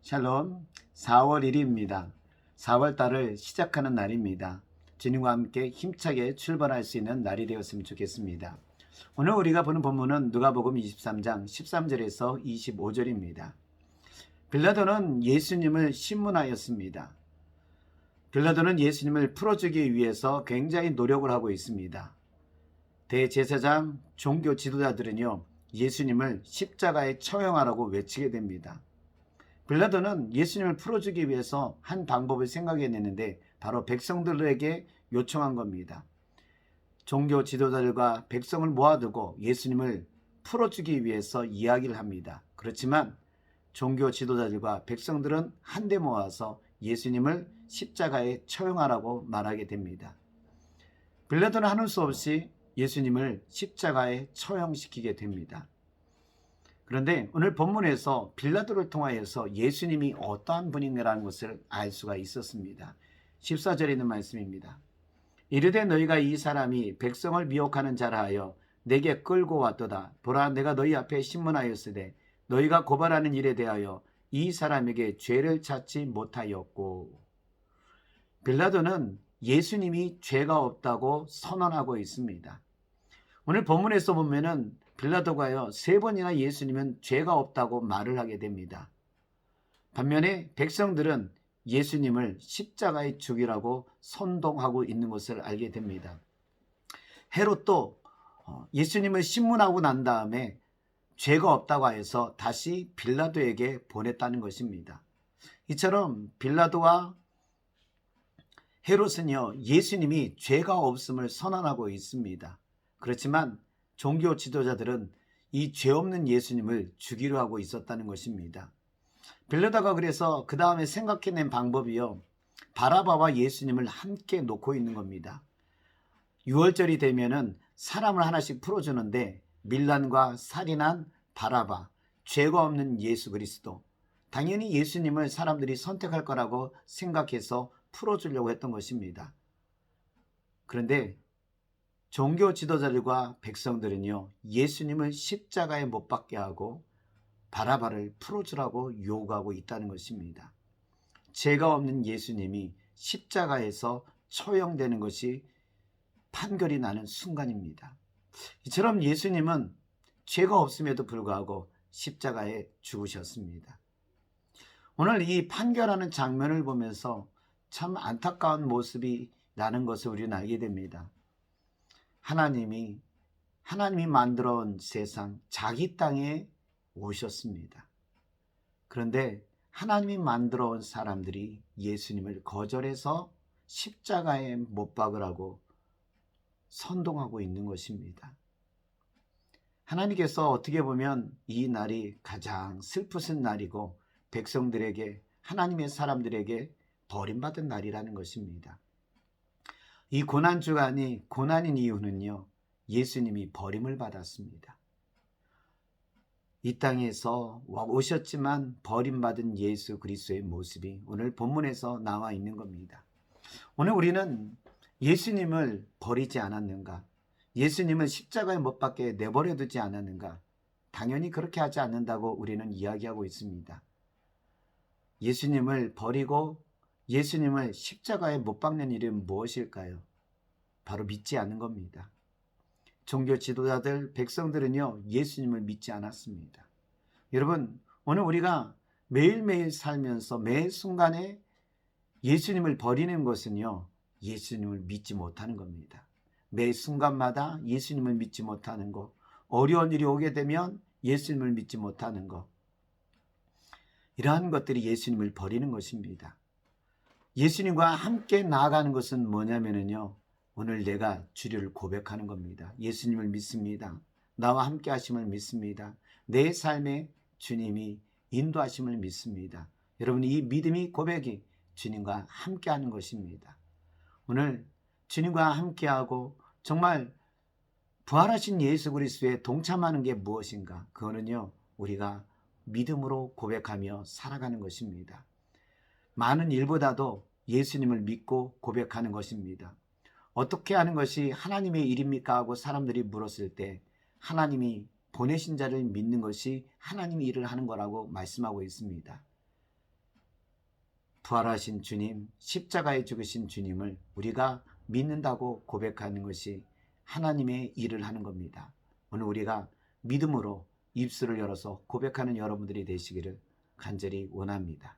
샬롬, 4월 1일입니다. 4월달을 시작하는 날입니다. 주님과 함께 힘차게 출발할 수 있는 날이 되었으면 좋겠습니다. 오늘 우리가 보는 본문은 누가복음 23장 13절에서 25절입니다. 빌라도는 예수님을 신문하였습니다. 빌라도는 예수님을 풀어주기 위해서 굉장히 노력을 하고 있습니다. 대제사장, 종교 지도자들은요, 예수님을 십자가에 처형하라고 외치게 됩니다. 빌라도는 예수님을 풀어주기 위해서 한 방법을 생각해냈는데 바로 백성들에게 요청한 겁니다. 종교 지도자들과 백성을 모아두고 예수님을 풀어주기 위해서 이야기를 합니다. 그렇지만 종교 지도자들과 백성들은 한데 모아서 예수님을 십자가에 처형하라고 말하게 됩니다. 빌라도는 하는 수 없이 예수님을 십자가에 처형시키게 됩니다. 그런데 오늘 본문에서 빌라도를 통하여서 예수님이 어떠한 분인가라는 것을 알 수가 있었습니다. 14절에 있는 말씀입니다. 이르되 너희가 이 사람이 백성을 미혹하는 자라 하여 내게 끌고 왔도다. 보라, 내가 너희 앞에 신문하였으되 너희가 고발하는 일에 대하여 이 사람에게 죄를 찾지 못하였고. 빌라도는 예수님이 죄가 없다고 선언하고 있습니다. 오늘 본문에서 보면은 빌라도가요, 3번이나 예수님은 죄가 없다고 말을 하게 됩니다. 반면에 백성들은 예수님을 십자가에 죽이라고 선동하고 있는 것을 알게 됩니다. 헤롯도 예수님을 신문하고 난 다음에 죄가 없다고 해서 다시 빌라도에게 보냈다는 것입니다. 이처럼 빌라도와 헤롯은요, 예수님이 죄가 없음을 선언하고 있습니다. 그렇지만 종교 지도자들은 이 죄 없는 예수님을 죽이려 하고 있었다는 것입니다. 빌라도가 그래서 그 다음에 생각해낸 방법이요, 바라바와 예수님을 함께 놓고 있는 겁니다. 6월절이 되면은 사람을 하나씩 풀어주는데 밀란과 살인한 바라바, 죄가 없는 예수 그리스도, 당연히 예수님을 사람들이 선택할 거라고 생각해서 풀어주려고 했던 것입니다. 그런데 종교 지도자들과 백성들은요, 예수님을 십자가에 못 박게 하고 바라바를 풀어주라고 요구하고 있다는 것입니다. 죄가 없는 예수님이 십자가에서 처형되는 것이 판결이 나는 순간입니다. 이처럼 예수님은 죄가 없음에도 불구하고 십자가에 죽으셨습니다. 오늘 이 판결하는 장면을 보면서 참 안타까운 모습이 나는 것을 우리는 알게 됩니다. 하나님이 만들어 온 세상, 자기 땅에 오셨습니다. 그런데 하나님이 만들어 온 사람들이 예수님을 거절해서 십자가에 못 박으라고 선동하고 있는 것입니다. 하나님께서 어떻게 보면 이 날이 가장 슬프신 날이고 백성들에게, 하나님의 사람들에게 버림받은 날이라는 것입니다. 이 고난주간이 고난인 이유는요, 예수님이 버림을 받았습니다. 이 땅에서 오셨지만 버림받은 예수 그리스도의 모습이 오늘 본문에서 나와 있는 겁니다. 오늘 우리는 예수님을 버리지 않았는가? 예수님을 십자가에 못 박게 내버려 두지 않았는가? 당연히 그렇게 하지 않는다고 우리는 이야기하고 있습니다. 예수님을 버리고 예수님을 십자가에 못 박는 일은 무엇일까요? 바로 믿지 않는 겁니다. 종교 지도자들, 백성들은요, 예수님을 믿지 않았습니다. 여러분, 오늘 우리가 매일매일 살면서 매 순간에 예수님을 버리는 것은요, 예수님을 믿지 못하는 겁니다. 매 순간마다 예수님을 믿지 못하는 것, 어려운 일이 오게 되면 예수님을 믿지 못하는 것, 이러한 것들이 예수님을 버리는 것입니다. 예수님과 함께 나아가는 것은 뭐냐면요, 오늘 내가 주를 고백하는 겁니다. 예수님을 믿습니다. 나와 함께 하심을 믿습니다. 내 삶에 주님이 인도하심을 믿습니다. 여러분, 이 믿음이 고백이 주님과 함께 하는 것입니다. 오늘 주님과 함께하고 정말 부활하신 예수 그리스도에 동참하는 게 무엇인가? 그거는요, 우리가 믿음으로 고백하며 살아가는 것입니다. 많은 일보다도 예수님을 믿고 고백하는 것입니다. 어떻게 하는 것이 하나님의 일입니까? 하고 사람들이 물었을 때 하나님이 보내신 자를 믿는 것이 하나님이 일을 하는 거라고 말씀하고 있습니다. 부활하신 주님, 십자가에 죽으신 주님을 우리가 믿는다고 고백하는 것이 하나님의 일을 하는 겁니다. 오늘 우리가 믿음으로 입술을 열어서 고백하는 여러분들이 되시기를 간절히 원합니다.